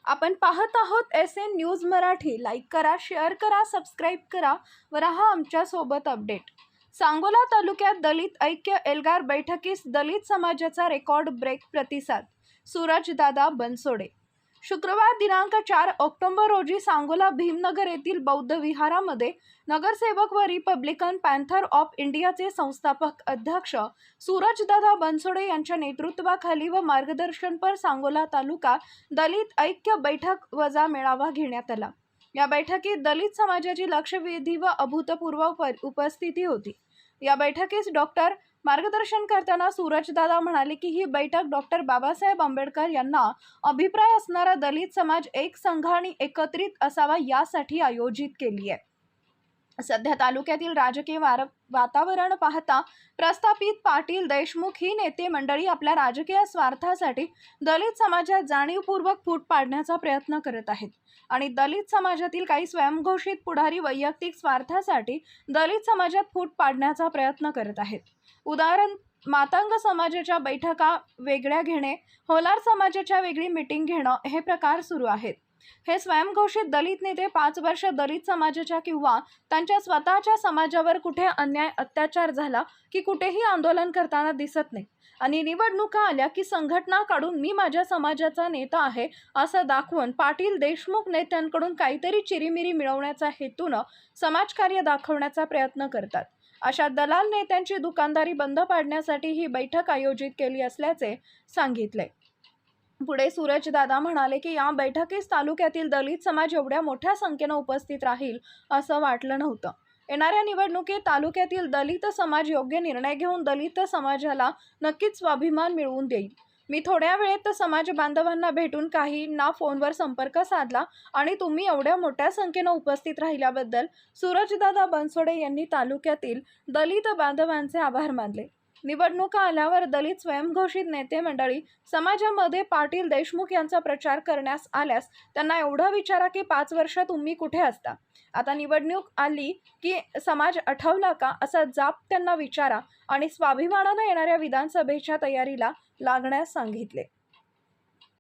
आपण पाहत आहोत SN न्यूज मराठी। लाईक करा, शेअर करा, सबस्क्राईब करा व रहा आमच्या सोबत अपडेट। सांगोला तालुक्यात दलित ऐक्य एल्गार बैठकीस दलित समाजाचा रेकॉर्ड ब्रेक प्रतिसाद। सूरजदादा बनसोडे। शुक्रवार दिनांक 4 ऑक्टोबर रोजी सांगोला भीमनगर येथील बौद्ध विहारामध्ये नगरसेवक व रिपब्लिकन पॅन्थर ऑफ इंडियाचे संस्थापक अध्यक्ष सूरजदादा बनसोडे यांच्या नेतृत्वाखाली व मार्गदर्शनपर सांगोला तालुका दलित ऐक्य बैठक वजा मेळावा घेण्यात आला। या बैठकीत दलित समाजाची लक्षवेधी व अभूतपूर्व उपस्थिती होती। या बैठकीस डॉक्टर मार्गदर्शन करताना सूरजदादा म्हणाले की ही बैठक डॉक्टर बाबासाहेब आंबेडकर यांना अभिप्राय असणारा दलित समाज एक संघ आणि एकत्रित असावा यासाठी आयोजित केली आहे। सध्या तालुक्यातील राजकीय वातावरण पाहता प्रस्थापित पाटील देशमुख ही नेते मंडळी आपल्या राजकीय स्वार्थासाठी दलित समाजात जाणीवपूर्वक फूट पाडण्याचा प्रयत्न करत आहेत आणि दलित समाजातील काही स्वयंघोषित पुढारी वैयक्तिक स्वार्थासाठी दलित समाजात फूट पाडण्याचा प्रयत्न करत आहेत। उदाहरण, मातंग समाजाच्या बैठका वेगळ्या घेणे, होलार समाजाच्या वेगळी मीटिंग घेणं हे प्रकार सुरू आहेत। हे स्वयंघोषित दलित नेते 5 वर्ष दलित समाजाच्या किंवा त्यांच्या स्वतःच्या समाजावर कुठे अन्याय अत्याचार झाला की कुठेही आंदोलन करताना दिसत नाही आणि निवडणुका आल्या की संघटना काढून मी माझ्या समाजाचा नेता आहे असं दाखवून पाटील देशमुख नेत्यांकडून काहीतरी चिरीमिरी मिळवण्याचा हेतून समाजकार्य दाखवण्याचा प्रयत्न करतात। अशा दलाल नेत्यांची दुकानदारी बंद पाडण्यासाठी ही बैठक आयोजित केली असल्याचे सांगितले। पुढे सूरजदादा म्हणाले की या बैठकीस तालुक्यातील दलित समाज एवढ्या मोठ्या संख्येने उपस्थित राहील असं वाटलं नव्हतं। येणाऱ्या निवडणुकीत तालुक्यातील दलित समाज योग्य निर्णय घेऊन दलित समाजाला नक्कीच स्वाभिमान मिळवून देईल। मी थोड्या वेळेत समाज बांधवांना भेटून काहींना फोनवर संपर्क साधला आणि तुम्ही एवढ्या मोठ्या संख्येने उपस्थित राहिल्याबद्दल सूरजदादा बनसोडे यांनी तालुक्यातील दलित बांधवांचे आभार मानले। निवडणुका आल्यावर दलित स्वयंघोषित नेते मंडळी समाजामध्ये पाटील देशमुख यांचा प्रचार करण्यास आल्यास त्यांना एवढं विचारा की 5 वर्ष तुम्ही कुठे असता, आता निवडणूक आली की समाज आठवला का असा जाब त्यांना विचारा आणि स्वाभिमानाने येणाऱ्या विधानसभेच्या तयारीला लागण्यास सांगितले।